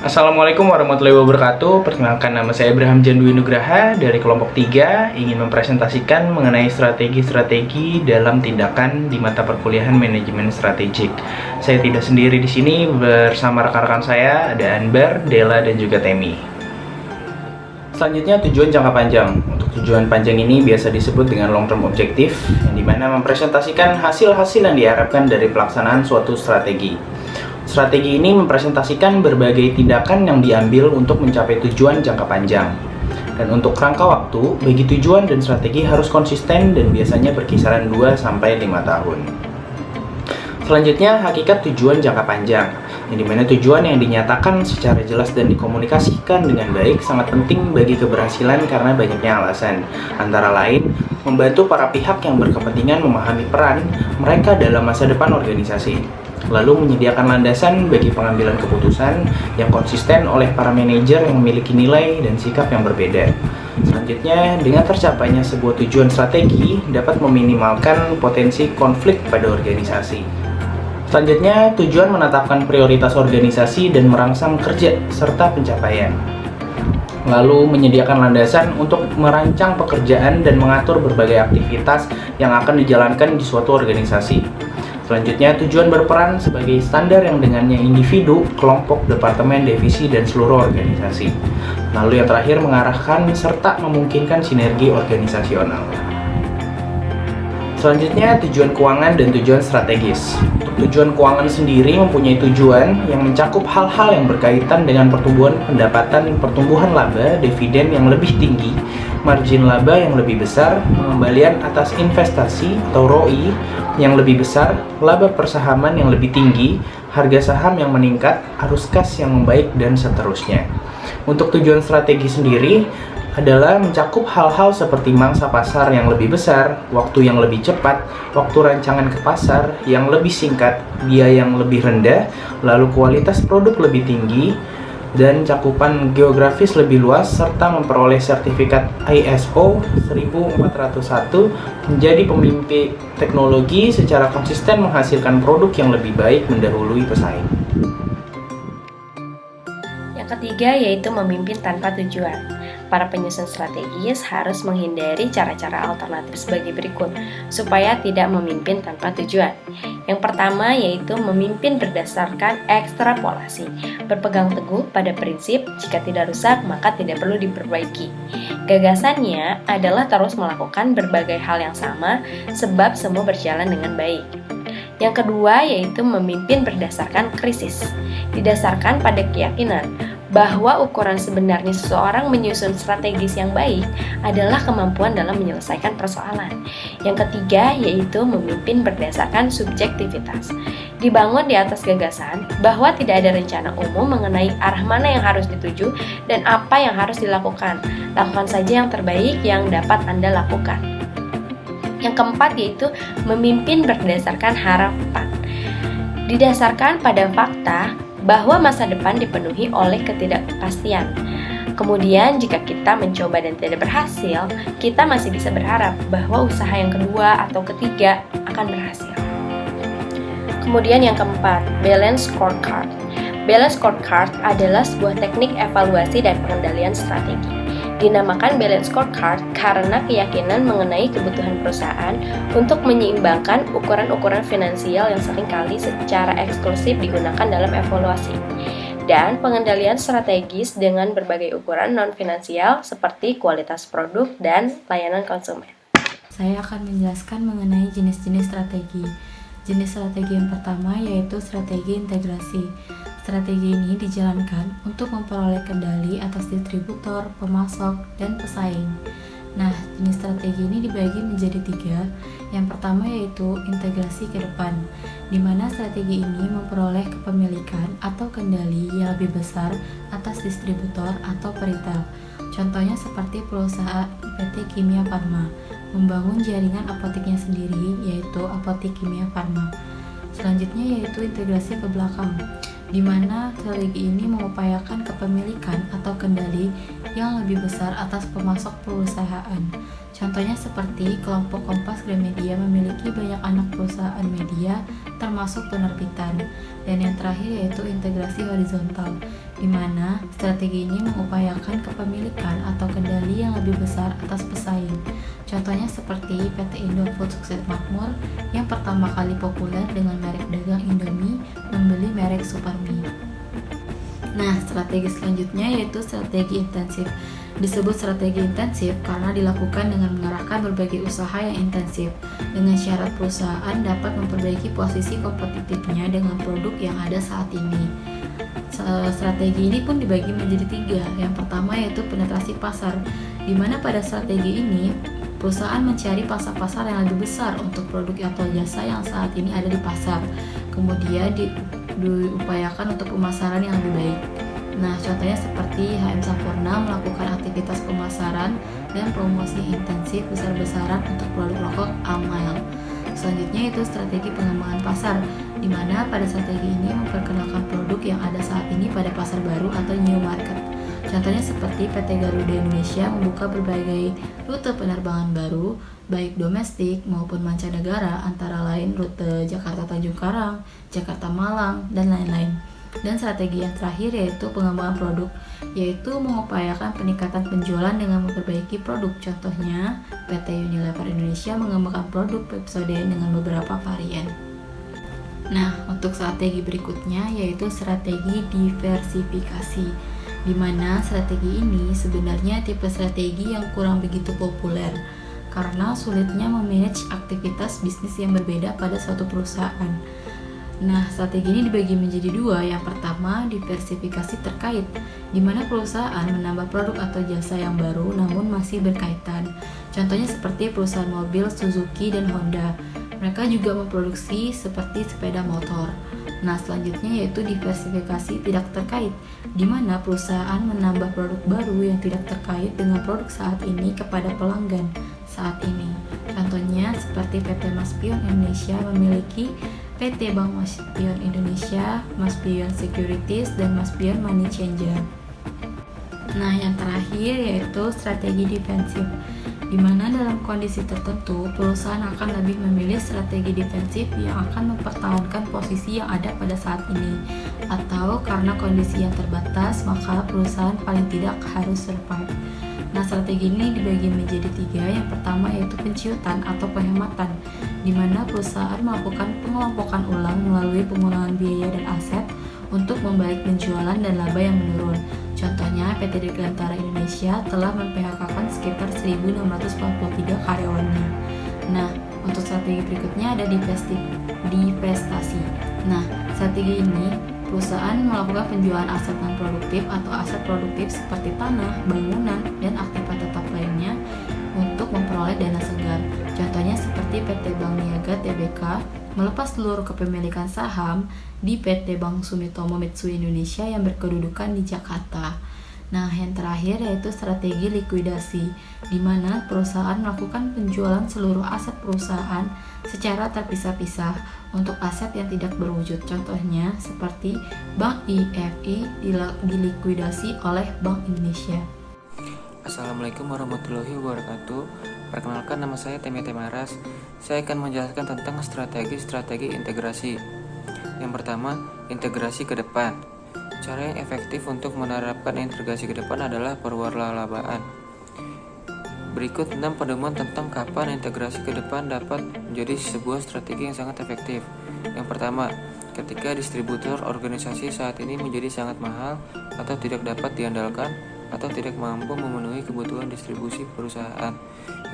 Assalamualaikum warahmatullahi wabarakatuh. Perkenalkan, nama saya Abraham Jandwi Nugraha dari kelompok 3, ingin mempresentasikan mengenai strategi-strategi dalam tindakan di mata perkuliahan manajemen strategik. Saya tidak sendiri di sini, bersama rekan-rekan saya ada Anbar, Dela, dan juga Temi. Selanjutnya, tujuan jangka panjang. Untuk tujuan panjang ini biasa disebut dengan long term objective, yang dimana mempresentasikan hasil-hasil yang diharapkan dari pelaksanaan suatu strategi. Strategi ini mempresentasikan berbagai tindakan yang diambil untuk mencapai tujuan jangka panjang. Dan untuk rangka waktu, bagi tujuan dan strategi harus konsisten dan biasanya berkisaran 2-5 tahun. Selanjutnya, hakikat tujuan jangka panjang, yang dimana tujuan yang dinyatakan secara jelas dan dikomunikasikan dengan baik sangat penting bagi keberhasilan karena banyaknya alasan. Antara lain, membantu para pihak yang berkepentingan memahami peran mereka dalam masa depan organisasi. Lalu menyediakan landasan bagi pengambilan keputusan yang konsisten oleh para manajer yang memiliki nilai dan sikap yang berbeda. Selanjutnya, dengan tercapainya sebuah tujuan strategi dapat meminimalkan potensi konflik pada organisasi. Selanjutnya, tujuan menetapkan prioritas organisasi dan merangsang kerja serta pencapaian. Lalu menyediakan landasan untuk merancang pekerjaan dan mengatur berbagai aktivitas yang akan dijalankan di suatu organisasi. Selanjutnya, tujuan berperan sebagai standar yang dengannya individu, kelompok, departemen, divisi, dan seluruh organisasi. Lalu yang terakhir, mengarahkan serta memungkinkan sinergi organisasional. Selanjutnya, tujuan keuangan dan tujuan strategis. Untuk tujuan keuangan sendiri mempunyai tujuan yang mencakup hal-hal yang berkaitan dengan pertumbuhan pendapatan, pertumbuhan laba, dividen yang lebih tinggi, margin laba yang lebih besar, pengembalian atas investasi atau ROI yang lebih besar, laba persahaman yang lebih tinggi, harga saham yang meningkat, arus kas yang membaik, dan seterusnya. Untuk tujuan strategi sendiri adalah mencakup hal-hal seperti mangsa pasar yang lebih besar, waktu yang lebih cepat, waktu rancangan ke pasar yang lebih singkat, biaya yang lebih rendah, lalu kualitas produk lebih tinggi, dan cakupan geografis lebih luas, serta memperoleh sertifikat ISO 1401 menjadi pemimpin teknologi secara konsisten menghasilkan produk yang lebih baik mendahului pesaing. Yang ketiga yaitu memimpin tanpa tujuan. Para penyusun strategis harus menghindari cara-cara alternatif sebagai berikut supaya tidak memimpin tanpa tujuan. Yang pertama yaitu memimpin berdasarkan ekstrapolasi, berpegang teguh pada prinsip jika tidak rusak maka tidak perlu diperbaiki. Gagasannya adalah terus melakukan berbagai hal yang sama sebab semua berjalan dengan baik. Yang kedua yaitu memimpin berdasarkan krisis, didasarkan pada keyakinan bahwa ukuran sebenarnya seseorang menyusun strategis yang baik adalah kemampuan dalam menyelesaikan persoalan. Yang ketiga yaitu memimpin berdasarkan subjektivitas, dibangun di atas gagasan bahwa tidak ada rencana umum mengenai arah mana yang harus dituju dan apa yang harus dilakukan. Lakukan saja yang terbaik yang dapat Anda lakukan. Yang keempat yaitu memimpin berdasarkan harapan, didasarkan pada fakta bahwa masa depan dipenuhi oleh ketidakpastian. Kemudian jika kita mencoba dan tidak berhasil, kita masih bisa berharap bahwa usaha yang kedua atau ketiga akan berhasil. Kemudian yang keempat, balance scorecard. Balance scorecard adalah sebuah teknik evaluasi dan pengendalian strategi. Dinamakan balance scorecard karena keyakinan mengenai kebutuhan perusahaan untuk menyeimbangkan ukuran-ukuran finansial yang seringkali secara eksklusif digunakan dalam evaluasi, dan pengendalian strategis dengan berbagai ukuran non-finansial seperti kualitas produk dan layanan konsumen. Saya akan menjelaskan mengenai jenis-jenis strategi. Jenis strategi yang pertama yaitu strategi integrasi. Strategi ini dijalankan untuk memperoleh kendali atas distributor, pemasok, dan pesaing. Nah, jenis strategi ini dibagi menjadi 3. Yang pertama yaitu integrasi ke depan, di mana strategi ini memperoleh kepemilikan atau kendali yang lebih besar atas distributor atau peritel. Contohnya seperti perusahaan PT Kimia Farma membangun jaringan apoteknya sendiri yaitu Apotek Kimia Farma. Selanjutnya yaitu integrasi ke belakang, di mana strategi ini mengupayakan kepemilikan atau kendali yang lebih besar atas pemasok perusahaan. Contohnya seperti kelompok Kompas Gramedia memiliki banyak anak perusahaan media termasuk penerbitan. Dan yang terakhir yaitu integrasi horizontal, di mana strategi ini mengupayakan kepemilikan atau kendali yang lebih besar atas pesaing. Contohnya seperti PT Indofood Sukses Makmur yang pertama kali populer dengan merek dagang Indomie membeli merek Supermie. Nah, strategi selanjutnya yaitu strategi intensif. Disebut strategi intensif karena dilakukan dengan mengarahkan berbagai usaha yang intensif dengan syarat perusahaan dapat memperbaiki posisi kompetitifnya dengan produk yang ada saat ini. Strategi ini pun dibagi menjadi 3. Yang pertama yaitu penetrasi pasar, di mana pada strategi ini perusahaan mencari pasar-pasar yang lebih besar untuk produk atau jasa yang saat ini ada di pasar. Kemudian diupayakan untuk pemasaran yang lebih baik. Nah, contohnya seperti HM Sampurna melakukan aktivitas pemasaran dan promosi intensif besar-besaran untuk produk rokok Amel. Selanjutnya itu strategi pengembangan pasar, di mana pada strategi ini memperkenalkan produk yang ada saat ini pada pasar baru atau new market. Contohnya seperti PT Garuda Indonesia membuka berbagai rute penerbangan baru, baik domestik maupun mancanegara, antara lain rute Jakarta Tanjung Karang, Jakarta Malang, dan lain-lain. Dan strategi yang terakhir yaitu pengembangan produk, yaitu mengupayakan peningkatan penjualan dengan memperbaiki produk. Contohnya, PT Unilever Indonesia mengembangkan produk Pepsodent dengan beberapa varian. Nah, untuk strategi berikutnya yaitu strategi diversifikasi, di mana strategi ini sebenarnya tipe strategi yang kurang begitu populer karena sulitnya memanage aktivitas bisnis yang berbeda pada suatu perusahaan. Nah, strategi ini dibagi menjadi 2. Yang pertama, diversifikasi terkait, di mana perusahaan menambah produk atau jasa yang baru namun masih berkaitan. Contohnya seperti perusahaan mobil Suzuki dan Honda. Mereka juga memproduksi seperti sepeda motor. Nah, selanjutnya yaitu diversifikasi tidak terkait, di mana perusahaan menambah produk baru yang tidak terkait dengan produk saat ini kepada pelanggan saat ini. Contohnya seperti PT Maspion Indonesia memiliki PT Bank Maspion Indonesia, Maspion Securities, dan Maspion Money Changer. Nah, yang terakhir yaitu strategi defensif, di mana dalam kondisi tertentu perusahaan akan lebih memilih strategi defensif yang akan mempertahankan posisi yang ada pada saat ini, atau karena kondisi yang terbatas maka perusahaan paling tidak harus survive. Nah, strategi ini dibagi menjadi 3. Yang pertama yaitu penciutan atau penghematan, di mana perusahaan melakukan pengelompokan ulang melalui pengurangan biaya dan aset untuk membalik penjualan dan laba yang menurun. Contohnya, PT Dirgantara Indonesia telah mem-PHK-kan sekitar 1.643 karyawannya. Nah, untuk strategi berikutnya ada divestasi. Nah, strategi ini perusahaan melakukan penjualan aset non-produktif atau aset produktif seperti tanah, bangunan, dan aktiva tetap lainnya untuk memperoleh dana segar. Contohnya seperti PT Bank Niaga Tbk melepas seluruh kepemilikan saham di PT Bank Sumitomo Mitsui Indonesia yang berkedudukan di Jakarta. Nah, yang terakhir yaitu strategi likuidasi, di mana perusahaan melakukan penjualan seluruh aset perusahaan secara terpisah-pisah untuk aset yang tidak berwujud. Contohnya seperti Bank IFI dilikuidasi oleh Bank Indonesia. Assalamualaikum warahmatullahi wabarakatuh. Perkenalkan, nama saya Temi Temaras. Saya akan menjelaskan tentang strategi integrasi. Yang pertama, integrasi ke depan. Cara yang efektif untuk menerapkan integrasi ke depan adalah perwaralabaan. Berikut 6 pedoman tentang kapan integrasi ke depan dapat menjadi sebuah strategi yang sangat efektif. Yang pertama, ketika distributor organisasi saat ini menjadi sangat mahal atau tidak dapat diandalkan atau tidak mampu memenuhi kebutuhan distribusi perusahaan.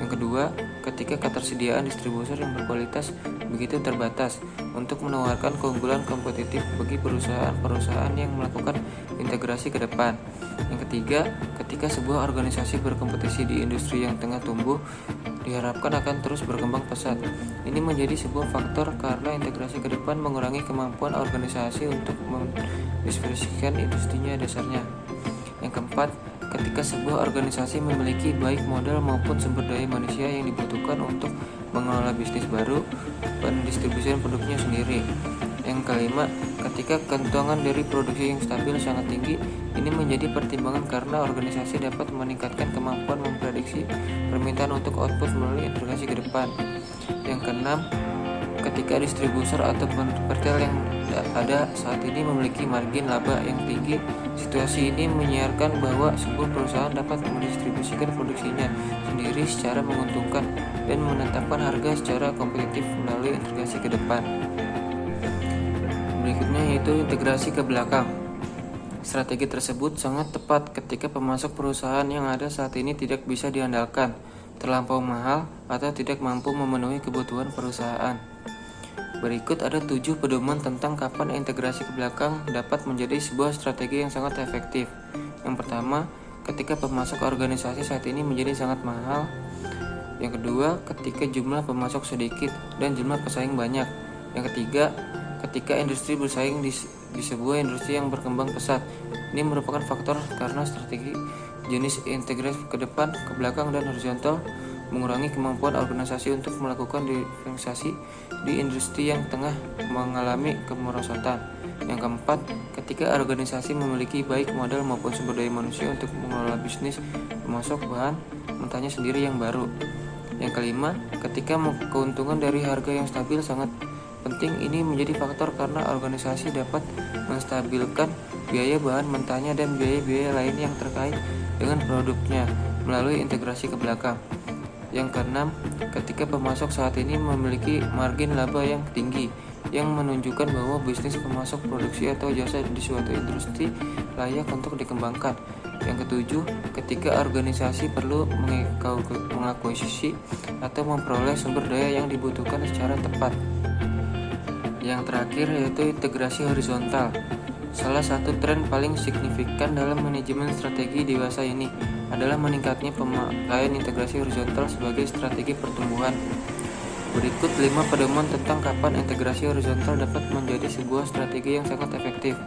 Yang kedua, ketika ketersediaan distributor yang berkualitas begitu terbatas untuk menawarkan keunggulan kompetitif bagi perusahaan-perusahaan yang melakukan integrasi ke depan. Yang ketiga, ketika sebuah organisasi berkompetisi di industri yang tengah tumbuh, diharapkan akan terus berkembang pesat. Ini menjadi sebuah faktor karena integrasi ke depan mengurangi kemampuan organisasi untuk mendiskusikan industrinya dasarnya. Yang keempat, ketika sebuah organisasi memiliki baik modal maupun sumber daya manusia yang dibutuhkan untuk mengelola bisnis baru, pendistribusian produknya sendiri. Yang kelima, ketika keuntungan dari produksi yang stabil sangat tinggi, ini menjadi pertimbangan karena organisasi dapat meningkatkan kemampuan memprediksi permintaan untuk output melalui integrasi ke depan. Yang keenam, ketika distributor atau retail yang ada saat ini memiliki margin laba yang tinggi, situasi ini menyiarkan bahwa sebuah perusahaan dapat mendistribusikan produksinya sendiri secara menguntungkan dan menetapkan harga secara kompetitif melalui integrasi ke depan. Berikutnya yaitu integrasi ke belakang. Strategi tersebut sangat tepat ketika pemasok perusahaan yang ada saat ini tidak bisa diandalkan, terlampau mahal, atau tidak mampu memenuhi kebutuhan perusahaan. Berikut ada 7 pedoman tentang kapan integrasi ke belakang dapat menjadi sebuah strategi yang sangat efektif. Yang pertama, ketika pemasok organisasi saat ini menjadi sangat mahal. Yang kedua, ketika jumlah pemasok sedikit dan jumlah pesaing banyak. Yang ketiga, ketika industri bersaing di sebuah industri yang berkembang pesat. Ini merupakan faktor karena strategi jenis integrasi ke depan, ke belakang, dan horizontal mengurangi kemampuan organisasi untuk melakukan diferensiasi di industri yang tengah mengalami kemerosotan. Yang keempat, ketika organisasi memiliki baik modal maupun sumber daya manusia untuk mengelola bisnis memasok bahan mentahnya sendiri yang baru. Yang kelima, ketika keuntungan dari harga yang stabil sangat penting. Ini menjadi faktor karena organisasi dapat menstabilkan biaya bahan mentahnya dan biaya-biaya lain yang terkait dengan produknya melalui integrasi ke belakang. Yang keenam, ketika pemasok saat ini memiliki margin laba yang tinggi yang menunjukkan bahwa bisnis pemasok produksi atau jasa di suatu industri layak untuk dikembangkan. Yang ketujuh, ketika organisasi perlu mengakuisisi atau memperoleh sumber daya yang dibutuhkan secara tepat. Yang terakhir yaitu integrasi horizontal. Salah satu tren paling signifikan dalam manajemen strategi dewasa ini adalah meningkatnya pemakaian integrasi horizontal sebagai strategi pertumbuhan. Berikut 5 pedoman tentang kapan integrasi horizontal dapat menjadi sebuah strategi yang sangat efektif.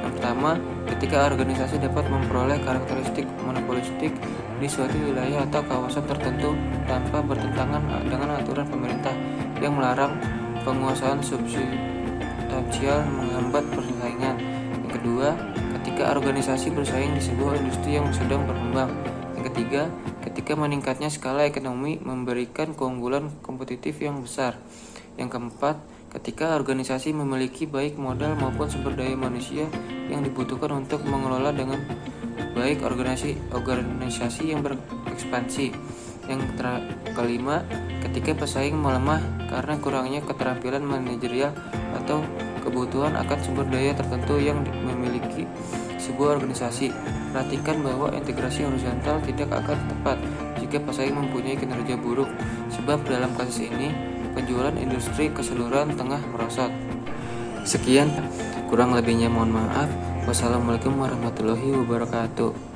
Yang pertama, ketika organisasi dapat memperoleh karakteristik monopolistik di suatu wilayah atau kawasan tertentu tanpa bertentangan dengan aturan pemerintah yang melarang penguasaan substansial menghambat persaingan. Yang kedua, ketika organisasi bersaing di sebuah industri yang sedang berkembang. Yang ketiga, ketika meningkatnya skala ekonomi memberikan keunggulan kompetitif yang besar. Yang keempat, ketika organisasi memiliki baik modal maupun sumber daya manusia yang dibutuhkan untuk mengelola dengan baik organisasi yang berekspansi. Yang kelima, ketika pesaing melemah karena kurangnya keterampilan manajerial atau kebutuhan akan sumber daya tertentu yang memiliki sebuah organisasi. Perhatikan bahwa integrasi horizontal tidak akan tepat jika pesaing mempunyai kinerja buruk, sebab dalam kasus ini penjualan industri keseluruhan tengah merosot. Sekian, kurang lebihnya mohon maaf. Wassalamualaikum warahmatullahi wabarakatuh.